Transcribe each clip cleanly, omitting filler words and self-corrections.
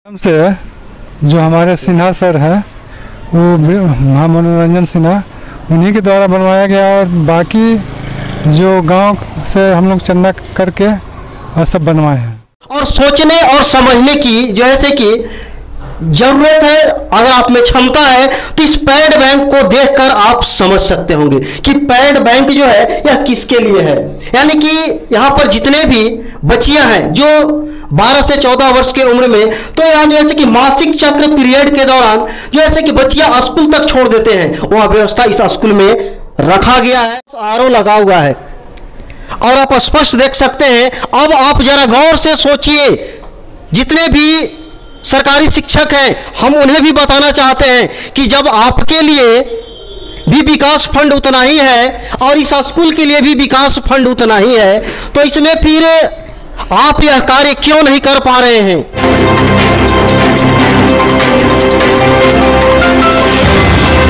से जो हमारे सिन्हा सर हैं वो मनोरंजन सिन्हा, उन्हीं के द्वारा बनवाया गया और बाकी जो गांव से हम लोग चंदा करके और सब बनवाए हैं। और सोचने और समझने की जैसे कि जरूरत है, अगर आप में क्षमता है तो इस पैड बैंक को देखकर आप समझ सकते होंगे कि पैड बैंक जो है यह किसके लिए है। यानी कि यहाँ पर जितने भी बच्चियां हैं जो 12 से 14 वर्ष की उम्र में, तो यहाँ जो है कि मासिक चक्र पीरियड के दौरान जो है कि बच्चियां स्कूल तक छोड़ देते हैं, वह व्यवस्था इस स्कूल में रखा गया है। आरओ लगा हुआ है और आप स्पष्ट देख सकते हैं। अब आप जरा गौर से सोचिए, जितने भी सरकारी शिक्षक हैं हम उन्हें भी बताना चाहते हैं कि जब आपके लिए भी विकास फंड उतना ही है और इस स्कूल के लिए भी विकास फंड उतना ही है, तो इसमें फिर आप यह कार्य क्यों नहीं कर पा रहे हैं।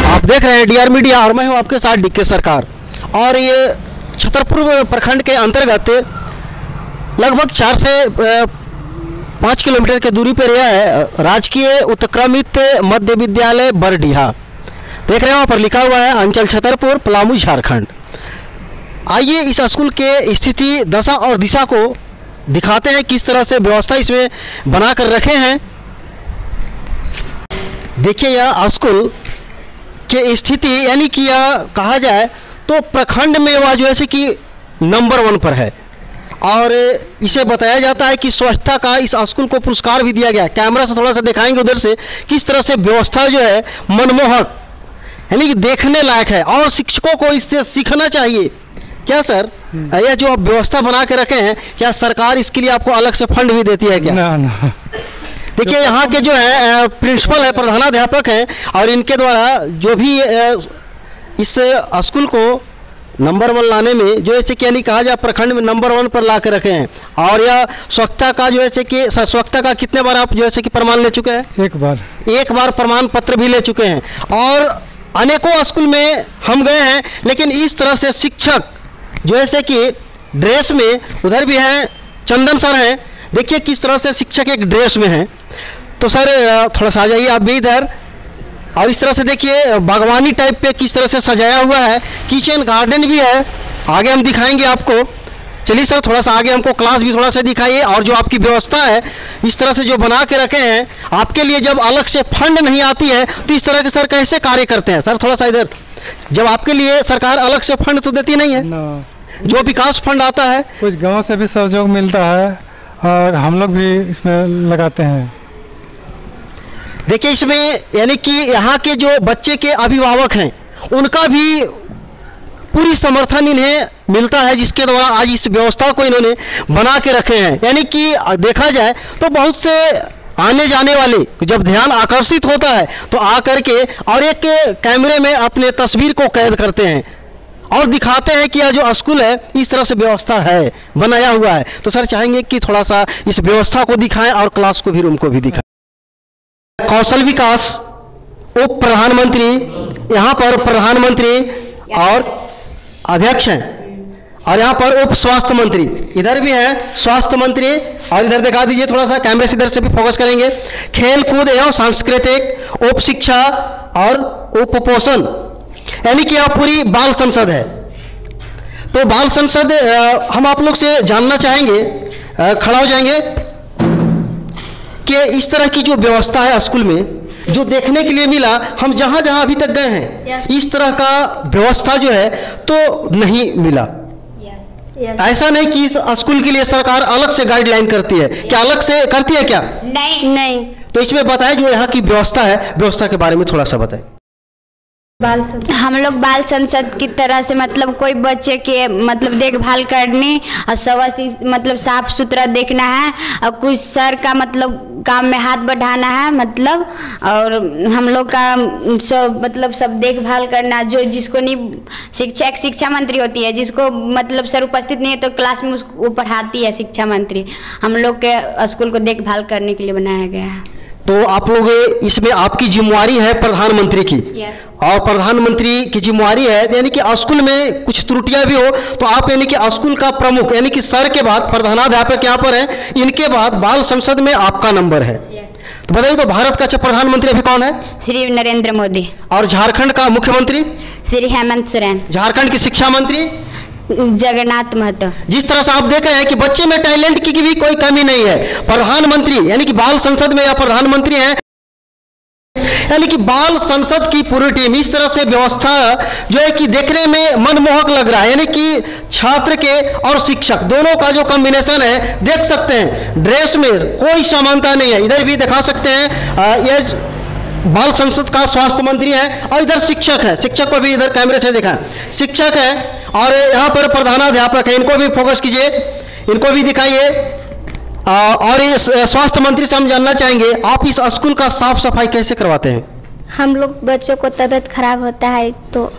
आप देख रहे हैं डीआर मीडिया और मैं हूं आपके साथ डीके सरकार। और ये छतरपुर प्रखंड के अंतर्गत लगभग 4 से 5 किलोमीटर की दूरी पर यह है राजकीय उत्क्रमित मध्य विद्यालय बरडीहा। देख रहे हैं वहाँ पर लिखा हुआ है अंचल छतरपुर, पलामू, झारखंड। आइए इस स्कूल के स्थिति, दशा और दिशा को दिखाते हैं, किस तरह से व्यवस्था इसमें बना कर रखे हैं। देखिए यह स्कूल के स्थिति, यानी कि यह कहा जाए तो प्रखंड में वह जो है कि नंबर 1 पर है और इसे बताया जाता है कि स्वच्छता का इस स्कूल को पुरस्कार भी दिया गया। कैमरा से थोड़ा सा दिखाएंगे उधर से, किस तरह से व्यवस्था जो है मनमोहक, यानी कि देखने लायक है और शिक्षकों को इससे सीखना चाहिए। क्या सर, यह जो आप व्यवस्था बना के रखे हैं, क्या सरकार इसके लिए आपको अलग से फंड भी देती है क्या? ना। देखिए यहाँ के जो है प्रिंसिपल है, प्रधानाध्यापक हैं और इनके द्वारा जो भी इस स्कूल को नंबर 1 लाने में जो है कि यानी कहा जाए प्रखंड में नंबर 1 पर ला के रखे हैं। और यह स्वच्छता का जो है कि स्वच्छता का कितने बार आप जो है कि प्रमाण ले चुके हैं? एक बार प्रमाण पत्र भी ले चुके हैं। और अनेकों स्कूल में हम गए हैं, लेकिन इस तरह से शिक्षक जो है कि ड्रेस में, उधर भी हैं चंदन सर हैं, देखिए किस तरह से शिक्षक एक ड्रेस में हैं। तो सर थोड़ा सा आ जाइए आप भी इधर। और इस तरह से देखिए बागवानी टाइप पे किस तरह से सजाया हुआ है, किचन गार्डन भी है, आगे हम दिखाएंगे आपको। चलिए सर थोड़ा सा आगे हमको क्लास भी थोड़ा सा दिखाइए। और जो आपकी व्यवस्था है इस तरह से जो बना के रखे हैं, आपके लिए जब अलग से फंड नहीं आती है तो इस तरह के सर कैसे कार्य करते हैं? सर थोड़ा सा इधर, जब आपके लिए सरकार अलग से फंड तो देती नहीं है, जो विकास फंड आता है, कुछ गाँव से भी सहयोग मिलता है और हम लोग भी इसमें लगाते हैं। देखिए इसमें यानी कि यहाँ के जो बच्चे के अभिभावक हैं उनका भी पूरी समर्थन इन्हें मिलता है, जिसके द्वारा आज इस व्यवस्था को इन्होंने बना के रखे हैं। यानी कि देखा जाए तो बहुत से आने जाने वाले जब ध्यान आकर्षित होता है तो आकर के और एक कैमरे में अपने तस्वीर को कैद करते हैं और दिखाते हैं कि यह जो स्कूल है इस तरह से व्यवस्था है, बनाया हुआ है। तो सर चाहेंगे कि थोड़ा सा इस व्यवस्था को दिखाएं और क्लास को भी, रूम को भी दिखाएं। कौशल विकास उप प्रधानमंत्री, यहाँ पर प्रधानमंत्री और अध्यक्ष हैं और यहाँ पर उप स्वास्थ्य मंत्री, इधर भी हैं स्वास्थ्य मंत्री। और इधर दिखा दीजिए थोड़ा सा, कैमरे से इधर से भी फोकस करेंगे। खेल कूद एवं सांस्कृतिक, उप शिक्षा और उप पोषण, यानी कि यहाँ पूरी बाल संसद है। तो बाल संसद हम आप लोग से जानना चाहेंगे, खड़ा हो जाएंगे कि इस तरह की जो व्यवस्था है स्कूल में, जो देखने के लिए मिला, हम जहां जहां अभी तक गए हैं इस तरह का व्यवस्था जो है तो नहीं मिला। ऐसा नहीं कि इस स्कूल के लिए सरकार अलग से गाइडलाइन करती है, क्या अलग से करती है क्या? नहीं। तो इसमें बताएं जो यहाँ की व्यवस्था है, व्यवस्था के बारे में थोड़ा सा बताएं। हम लोग बाल संसद की तरह से मतलब कोई बच्चे के मतलब देखभाल करनी और स्वास्थ्य मतलब साफ सुथरा देखना है और कुछ सर का मतलब काम में हाथ बढ़ाना है मतलब, और हम लोग का सब देखभाल करना। जो जिसको नहीं शिक्षा मंत्री होती है, जिसको मतलब सर उपस्थित नहीं है तो क्लास में उसको पढ़ाती है शिक्षा मंत्री। हम लोग के स्कूल को देखभाल करने के लिए बनाया गया है। तो आप लोग इसमें आपकी जिम्मेवारी है प्रधानमंत्री की। और प्रधानमंत्री की जिम्मेवारी है यानी कि स्कूल में कुछ त्रुटियां भी हो तो आप यानी कि स्कूल का प्रमुख यानी कि सर के बाद प्रधानाध्यापक यहाँ पर हैं, इनके बाद बाल संसद में आपका नंबर है। तो बताइए, तो भारत का अच्छा प्रधानमंत्री अभी कौन है? श्री नरेंद्र मोदी। और झारखंड का मुख्यमंत्री? श्री हेमंत सोरेन। झारखंड की शिक्षा मंत्री? जगन्नाथ महतो। जिस तरह से आप देख रहे हैं कि बच्चे में टैलेंट की भी कोई कमी नहीं है। प्रधानमंत्री यानी कि बाल संसद में या प्रधानमंत्री हैं, यानी कि बाल संसद की पूरी टीम, इस तरह से व्यवस्था जो है कि देखने में मनमोहक लग रहा है। यानी कि छात्र के और शिक्षक दोनों का जो कॉम्बिनेशन है, देख सकते हैं ड्रेस में कोई समानता नहीं है। इधर भी दिखा सकते हैं, ये बाल संसद का स्वास्थ्य मंत्री है और इधर शिक्षक है। शिक्षक को भी इधर कैमरे से देखा, शिक्षक है और यहाँ पर प्रधानाध्यापक है। इनको भी फोकस कीजिए, इनको भी दिखाइए। और इस स्वास्थ्य मंत्री से हम जानना चाहेंगे, आप इस स्कूल का साफ सफाई कैसे करवाते हैं? हम लोग बच्चों को तबीयत खराब होता है तो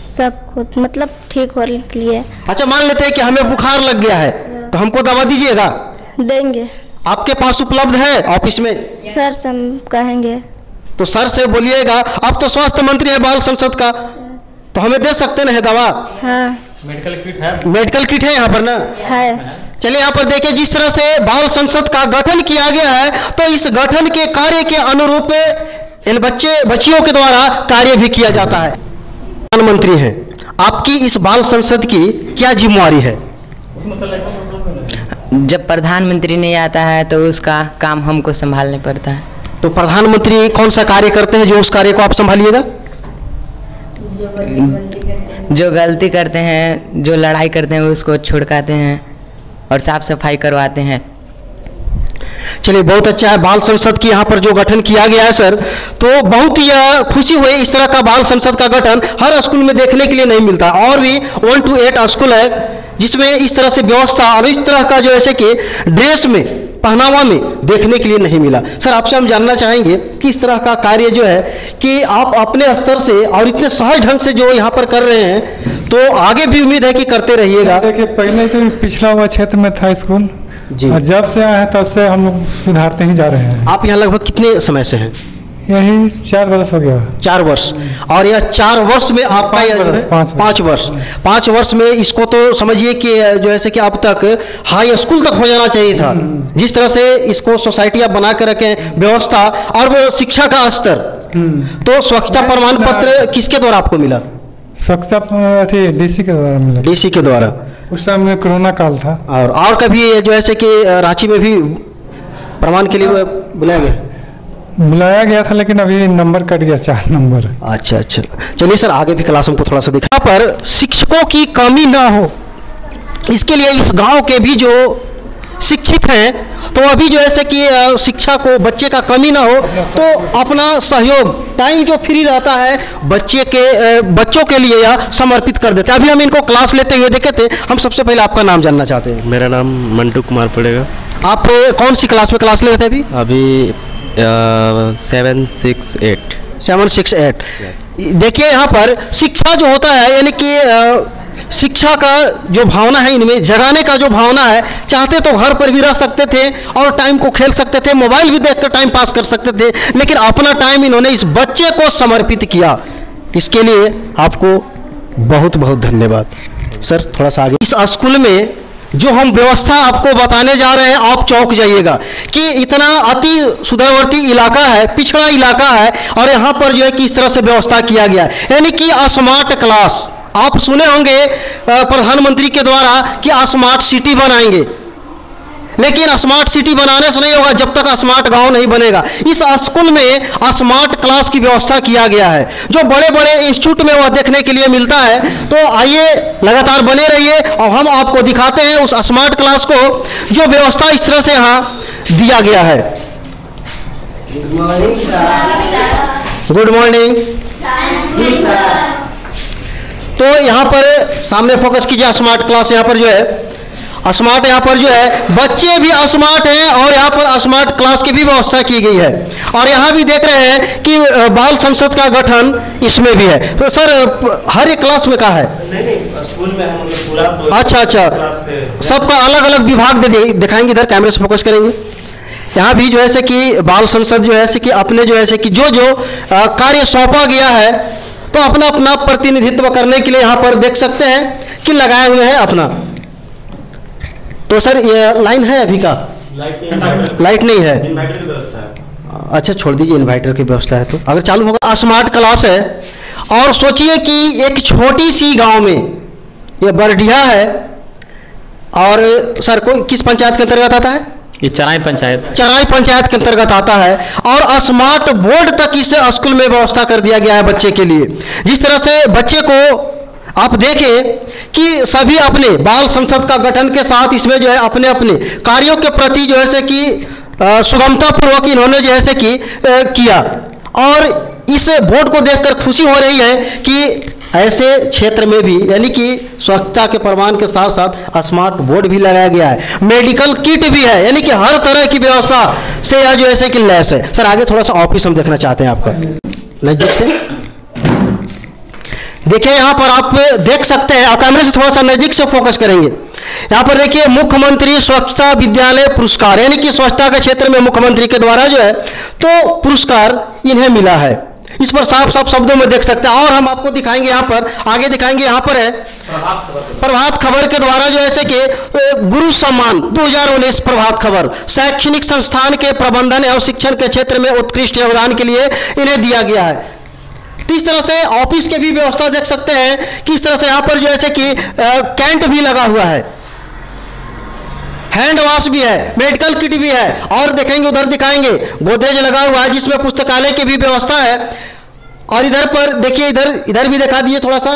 सब कुछ मतलब ठीक होने के लिए। अच्छा, मान लेते हैं कि हमें बुखार लग गया है तो हमको दवा दीजिएगा? देंगे। आपके पास उपलब्ध है ऑफिस में? सर से हम कहेंगे तो सर से बोलिएगा। आप तो स्वास्थ्य मंत्री है बाल संसद का, तो हमें दे सकते ना है दवा? हाँ, मेडिकल किट है। मेडिकल किट है यहाँ पर ना? है। चलिए यहाँ पर देखिए, जिस तरह से बाल संसद का गठन किया गया है, तो इस गठन के कार्य के अनुरूप इन बच्चियों के द्वारा कार्य भी किया जाता है। प्रधानमंत्री हैं, आपकी इस बाल संसद की क्या जिम्मेवारी है? जब प्रधानमंत्री नहीं आता है तो उसका काम हमको संभालने पड़ता है। तो प्रधानमंत्री कौन सा कार्य करते हैं जो उस कार्य को आप संभालिएगा? जो गलती करते हैं, जो लड़ाई करते हैं उसको छुड़काते हैं और साफ सफाई करवाते हैं। चलिए, बहुत अच्छा है। बाल संसद की यहाँ पर जो गठन किया गया है सर, तो बहुत ही खुशी हुई। इस तरह का बाल संसद का गठन हर स्कूल में देखने के लिए नहीं मिलता। और भी 1 to 8 स्कूल है जिसमें इस तरह से व्यवस्था और इस तरह का जो ऐसे कि ड्रेस में, पहनावा में देखने के लिए नहीं मिला। सर, आपसे हम जानना चाहेंगे कि इस तरह का कार्य जो है कि आप अपने स्तर से और इतने सहज ढंग से जो यहाँ पर कर रहे हैं, तो आगे भी उम्मीद है कि करते रहिएगा। देखिए, पहले तो पिछड़ा हुआ क्षेत्र में था स्कूल जी, और जब से आए हैं तब से हम लोग सुधारते ही जा रहे हैं। आप यहाँ लगभग कितने समय से हैं? यही 4 वर्ष हो गया। 4 वर्ष। और यह 4 वर्ष में आपका 5 वर्ष में इसको तो समझिए कि जो ऐसे कि अब तक हाई स्कूल तक हो जाना चाहिए था। जिस तरह से इसको सोसाइटी आप बना कर रखें, व्यवस्था और वो शिक्षा का स्तर, तो स्वच्छता प्रमाण पत्र किसके द्वारा आपको मिला? स्वच्छता थी डीसी के द्वारा मिला। डीसी के द्वारा। उस टाइम में कोरोना काल था। और कभी जो ऐसे कि रांची में भी प्रमाण के लिए बुलाया गया था, लेकिन अभी नंबर कट गया, 4 नंबर। अच्छा। चलिए सर, आगे भी क्लास हमको थोड़ा सा दिखा। यहाँ पर शिक्षकों की कमी ना हो, इसके लिए इस गांव के भी जो शिक्षित हैं, तो अभी जो ऐसे कि शिक्षा को बच्चे का कमी ना हो, तो अपना सहयोग, टाइम जो फ्री रहता है बच्चों के लिए यह समर्पित कर देते हैं। अभी हम इनको क्लास लेते हुए देखे थे। हम सबसे पहले आपका नाम जानना चाहते हैं। मेरा नाम मंटू कुमार पड़ेगा। आप कौन सी क्लास में क्लास ले रहे थे अभी 768। 768। देखिए, यहाँ पर शिक्षा जो होता है, यानी कि शिक्षा का जो भावना है, इनमें जगाने का जो भावना है, चाहते तो घर पर भी रह सकते थे और टाइम को खेल सकते थे, मोबाइल भी देखकर टाइम पास कर सकते थे, लेकिन अपना टाइम इन्होंने इस बच्चे को समर्पित किया। इसके लिए आपको बहुत बहुत धन्यवाद। सर, थोड़ा सा आगे। इस स्कूल में जो हम व्यवस्था आपको बताने जा रहे हैं, आप चौंक जाइएगा कि इतना अति सुदूरवर्ती इलाका है, पिछड़ा इलाका है, और यहाँ पर जो है कि इस तरह से व्यवस्था किया गया है। यानी कि स्मार्ट क्लास, आप सुने होंगे प्रधानमंत्री के द्वारा कि स्मार्ट सिटी बनाएंगे, लेकिन स्मार्ट सिटी बनाने से नहीं होगा जब तक स्मार्ट गांव नहीं बनेगा। इस स्कूल में स्मार्ट क्लास की व्यवस्था किया गया है, जो बड़े बड़े इंस्टीट्यूट में वह देखने के लिए मिलता है। तो आइए, लगातार बने रहिए और हम आपको दिखाते हैं उस स्मार्ट क्लास को, जो व्यवस्था इस तरह से यहाँ दिया गया है। Good morning. तो यहाँ पर सामने फोकस कीजिए, स्मार्ट क्लास यहाँ पर जो है स्मार्ट, यहाँ पर जो है बच्चे भी स्मार्ट हैं और यहाँ पर स्मार्ट क्लास की भी व्यवस्था की गई है। और यहाँ भी देख रहे हैं कि बाल संसद का गठन इसमें भी है। तो सर, हर एक क्लास में कहा है? नहीं, स्कूल में हम पूरा। अच्छा, सबका अलग अलग विभाग दिखाएंगे। इधर कैमरे से फोकस करेंगे। यहाँ भी जो है कि बाल संसद जो है कि अपने जो है कि जो कार्य सौंपा गया है, तो अपना अपना प्रतिनिधित्व करने के लिए यहाँ पर देख सकते हैं कि लगाए हुए हैं अपना। तो सर, ये लाइन है अभी का? लाइट नहीं है। अच्छा छोड़ दीजिए, इन्वर्टर की व्यवस्था है तो अगर चालू होगा। स्मार्ट क्लास है और सोचिए कि एक छोटी सी गांव में ये बरडिया है और सर को किस पंचायत के अंतर्गत आता है? ये चराई पंचायत के अंतर्गत आता है और स्मार्ट बोर्ड तक इस स्कूल में व्यवस्था कर दिया गया है बच्चे के लिए। जिस तरह से बच्चे को आप देखें कि सभी अपने बाल संसद का गठन के साथ इसमें जो है अपने अपने कार्यों के प्रति जो है कि सुगमता पूर्वक इन्होंने जो है कि किया और इस बोर्ड को देखकर खुशी हो रही है कि ऐसे क्षेत्र में भी यानी कि स्वच्छता के प्रमाण के साथ साथ स्मार्ट बोर्ड भी लगाया गया है, मेडिकल किट भी है, यानी कि हर तरह की व्यवस्था से यह जो ऐसे कि लैस है। सर आगे थोड़ा सा ऑफिस हम देखना चाहते हैं आपका नजदीक से। देखिए यहाँ पर आप देख सकते हैं, आप कैमरे से थोड़ा सा नजदीक से फोकस करेंगे। यहाँ पर देखिए मुख्यमंत्री स्वच्छता विद्यालय पुरस्कार, यानी कि स्वच्छता के क्षेत्र में मुख्यमंत्री के द्वारा जो है तो पुरस्कार इन्हें मिला है। इस पर साफ साफ शब्दों में देख सकते हैं और हम आपको दिखाएंगे यहाँ पर, आगे दिखाएंगे। यहाँ पर है प्रभात खबर के द्वारा जो ऐसे कि गुरु सम्मान 2019 प्रभात खबर शैक्षणिक संस्थान के प्रबंधन एवं शिक्षण के क्षेत्र में उत्कृष्ट योगदान के लिए इन्हें दिया गया है। इस तरह से ऑफिस के भी व्यवस्था देख सकते हैं कि इस तरह से यहाँ पर जो ऐसे कि कैंट भी लगा हुआ है, हैंड वॉश भी है, मेडिकल किट भी है और देखेंगे उधर दिखाएंगे गोदरेज लगा हुआ है जिसमें पुस्तकालय की भी व्यवस्था है। और इधर पर देखिए, इधर भी दिखा दिए थोड़ा सा।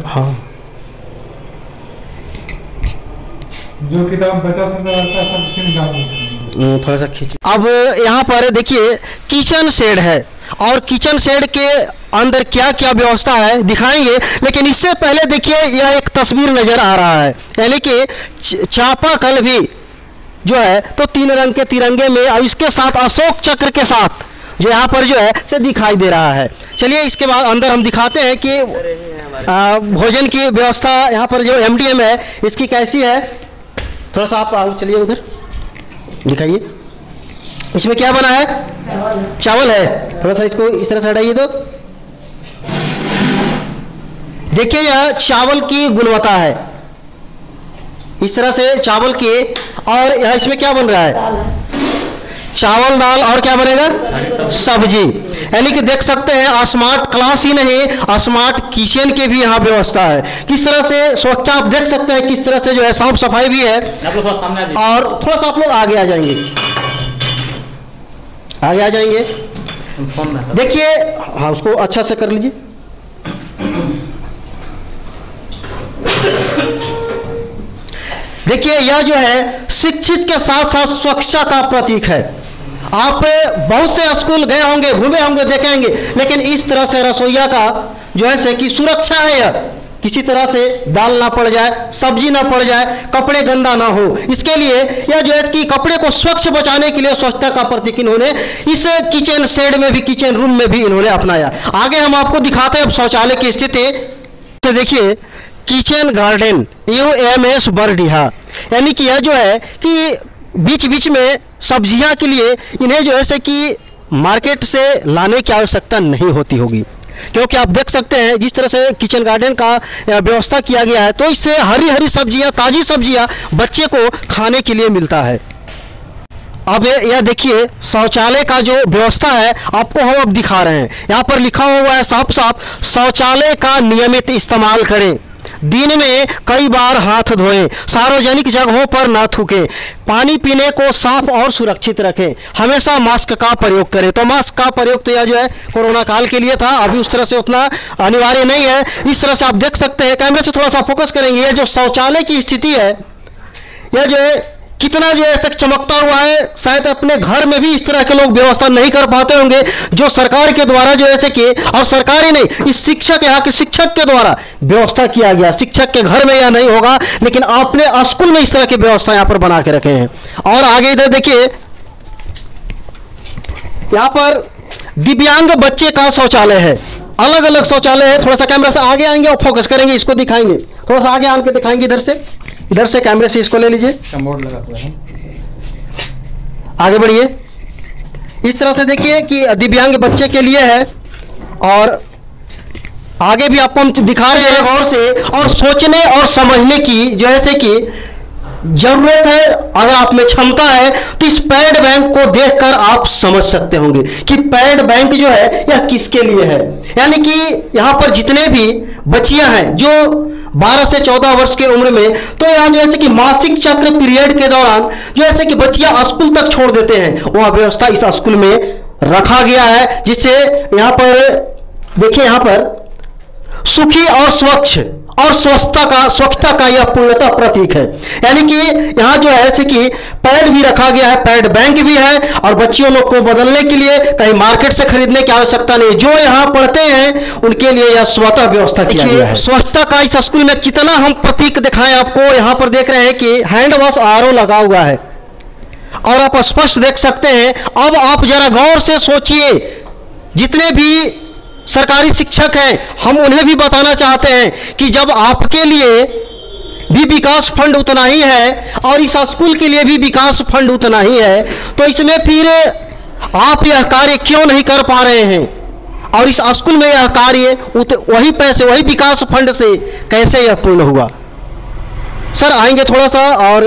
हाँ जो किताब बचा सब थोड़ा सा खींच। अब यहाँ पर देखिए किचन शेड है और किचन शेड के अंदर क्या क्या व्यवस्था है दिखाएंगे, लेकिन इससे पहले देखिए यह एक तस्वीर नजर आ रहा है, यानी कि चापाकल भी जो है तो 3 रंग के तिरंगे में और इसके साथ अशोक चक्र के साथ जो यहाँ पर जो है से दिखाई दे रहा है। चलिए इसके बाद अंदर हम दिखाते हैं कि भोजन की व्यवस्था यहाँ पर जो MDM है इसकी कैसी है। थोड़ा सा आप चलिए उधर दिखाइए, इसमें क्या बना है? चावल है। थोड़ा सा इसको इस तरह से हटाइए तो देखिए यह चावल की गुणवत्ता है, इस तरह से चावल की। और यह इसमें क्या बन रहा है? चावल दाल और क्या बनेगा? सब्जी। यानी कि देख सकते हैं स्मार्ट क्लास ही नहीं स्मार्ट किचन के भी यहाँ व्यवस्था है। किस तरह से स्वच्छता आप देख सकते हैं, किस तरह से जो है साफ सफाई भी है। और थोड़ा सा आप लोग आगे आ जाएंगे, आगे आ जाएंगे। देखिए हाँ उसको अच्छा से कर लीजिए। देखिए यह जो है शिक्षित के साथ साथ स्वच्छता का प्रतीक है। आप बहुत से स्कूल गए होंगे, घूमे होंगे, देखेंगे, लेकिन इस तरह से रसोईया का जो है से कि सुरक्षा है, यह किसी तरह से दाल ना पड़ जाए, सब्जी ना पड़ जाए, कपड़े गंदा ना हो, इसके लिए यह जो है कि कपड़े को स्वच्छ बचाने के लिए स्वच्छता का प्रतीक इन्होंने इस किचन शेड में भी, किचन रूम में भी इन्होंने अपनाया। आगे हम आपको दिखाते हैं शौचालय की स्थिति। तो देखिए किचन गार्डन UMS बरडीहा, यानी कि यह जो है कि बीच बीच में सब्जियां के लिए इन्हें जो है कि मार्केट से लाने की आवश्यकता नहीं होती होगी, क्योंकि आप देख सकते हैं जिस तरह से किचन गार्डन का व्यवस्था किया गया है तो इससे हरी हरी सब्जियां, ताज़ी सब्जियां बच्चे को खाने के लिए मिलता है। अब यह देखिए शौचालय का जो व्यवस्था है आपको हम अब दिखा रहे हैं। यहाँ पर लिखा हुआ है साफ साफ, शौचालय का नियमित इस्तेमाल करें, दिन में कई बार हाथ धोएं, सार्वजनिक जगहों पर न थूकें, पानी पीने को साफ और सुरक्षित रखें, हमेशा मास्क का प्रयोग करें। तो मास्क का प्रयोग तो यह जो है कोरोना काल के लिए था, अभी उस तरह से उतना अनिवार्य नहीं है। इस तरह से आप देख सकते हैं, कैमरे से थोड़ा सा फोकस करेंगे, यह जो शौचालय की स्थिति है यह जो है कितना जो है चमकता हुआ है। शायद अपने घर में भी इस तरह के लोग व्यवस्था नहीं कर पाते होंगे जो सरकार के द्वारा जो ऐसे कि, और सरकार ही नहीं, इस शिक्षक, यहाँ के शिक्षक के द्वारा व्यवस्था किया गया। शिक्षक के घर में यह नहीं होगा, लेकिन आपने स्कूल में इस तरह की व्यवस्था यहाँ पर बना के रखे हैं। और आगे इधर देखिए यहाँ पर दिव्यांग बच्चे का शौचालय है, अलग अलग शौचालय है। थोड़ा सा कैमरा से आगे आएंगे और फोकस करेंगे, इसको दिखाएंगे, थोड़ा सा आगे आके दिखाएंगे। इधर से कैमरे से इसको ले लीजिए, आगे बढ़िए। इस तरह से देखिए कि दिव्यांग बच्चे के लिए है और आगे भी आपको हम दिखा रहे हैं गौर से और सोचने और समझने की जो है से कि जरूरत है, अगर आप में क्षमता है तो इस पैड बैंक को देखकर आप समझ सकते होंगे कि पैड बैंक जो है यह किसके लिए है। यानी कि यहां पर जितने भी बच्चियां हैं जो 12 से 14 वर्ष की उम्र में, तो यहाँ जो है कि मासिक चक्र पीरियड के दौरान जो है कि बच्चियां स्कूल तक छोड़ देते हैं, वह व्यवस्था इस स्कूल में रखा गया है, जिससे यहां पर देखिए यहां पर सुखी और स्वच्छ और स्वच्छता का यह पूर्णतः प्रतीक है। यानी कि यहां जो है जैसे कि पैड भी रखा गया है, पैड बैंक भी है, और बच्चियों लोग को बदलने के लिए कहीं मार्केट से खरीदने की आवश्यकता नहीं, जो यहां पढ़ते हैं उनके लिए यह स्वतः व्यवस्था किया गया है। स्वच्छता का इस स्कूल में कितना हम प्रतीक दिखाएं आपको, यहां पर देख रहे हैं कि हैंड वॉश RO लगा हुआ है और आप स्पष्ट देख सकते हैं। अब आप जरा गौर से सोचिए, जितने भी सरकारी शिक्षक हैं हम उन्हें भी बताना चाहते हैं कि जब आपके लिए भी विकास फंड उतना ही है और इस स्कूल के लिए भी विकास फंड उतना ही है, तो इसमें फिर आप यह कार्य क्यों नहीं कर पा रहे हैं, और इस स्कूल में यह कार्य वही पैसे वही विकास फंड से कैसे यह पूर्ण हुआ। सर आएंगे थोड़ा सा, और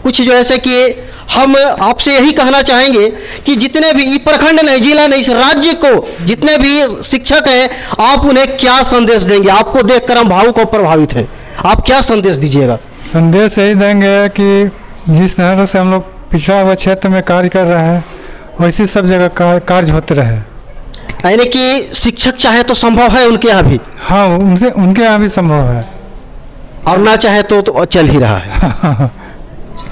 कुछ जो ऐसे कि हम आपसे यही कहना चाहेंगे कि जितने भी प्रखंड नहीं, जिला नहीं, इस राज्य को जितने भी शिक्षक हैं आप उन्हें क्या संदेश देंगे? आपको देखकर हम भावुक और प्रभावित हैं, आप क्या संदेश दीजिएगा? संदेश यही देंगे कि जिस तरह से हम लोग पिछड़ा हुआ क्षेत्र में कार्य कर रहे हैं वैसे सब जगह कार्य होते रहे। यानी कि शिक्षक चाहे तो संभव है उनके यहाँ भी? हाँ, उनके यहाँ भी संभव है, और ना चाहे तो चल ही रहा है।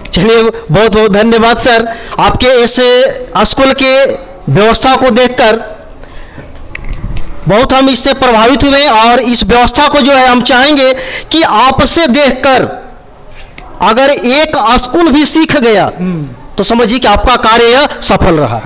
चलिए बहुत बहुत धन्यवाद सर, आपके इस स्कूल के व्यवस्था को देखकर बहुत हम इससे प्रभावित हुए, और इस व्यवस्था को जो है हम चाहेंगे कि आपसे देखकर अगर एक स्कूल भी सीख गया तो समझिए कि आपका कार्य सफल रहा।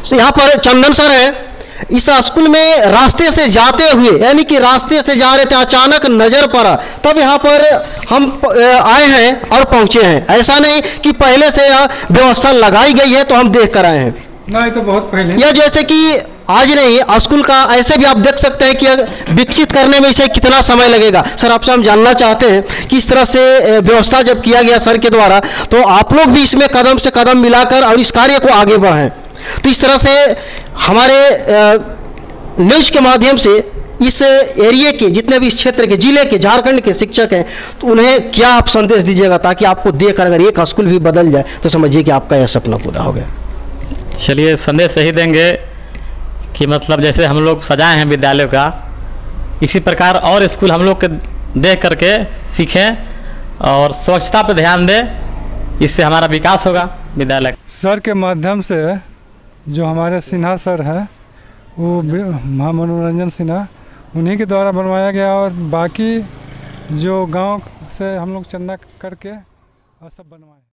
तो यहाँ पर चंदन सर हैं, इस स्कूल में रास्ते से जाते हुए, यानी कि रास्ते से जा रहे थे, अचानक नजर पड़ा, तब यहाँ पर हम आए हैं और पहुंचे हैं। ऐसा नहीं कि पहले से यह व्यवस्था लगाई गई है तो हम देख कर आए हैं, नहीं तो बहुत पहले। यह जैसे कि आज नहीं, स्कूल का ऐसे भी आप देख सकते हैं कि विकसित करने में इसे कितना समय लगेगा। सर आपसे हम जानना चाहते हैं कि इस तरह से व्यवस्था जब किया गया सर के द्वारा, तो आप लोग भी इसमें कदम से कदम मिलाकर और इस कार्य को आगे बढ़ाएं। तो इस तरह से हमारे न्यूज के माध्यम से इस एरिया के जितने भी इस क्षेत्र के, जिले के, झारखंड के शिक्षक हैं, तो उन्हें क्या आप संदेश दीजिएगा ताकि आपको देखकर अगर एक स्कूल भी बदल जाए तो समझिए कि आपका यह सपना पूरा हो गया? चलिए संदेश यही देंगे कि मतलब जैसे हम लोग सजाए हैं विद्यालय का, इसी प्रकार और स्कूल हम लोग के देख करके सीखें और स्वच्छता पर ध्यान दें, इससे हमारा विकास होगा विद्यालय। सर के माध्यम से जो हमारे सिन्हा सर हैं, वो मनोरंजन सिन्हा, उन्हीं के द्वारा बनवाया गया, और बाकी जो गांव से हम लोग चंदा करके और सब बनवाए।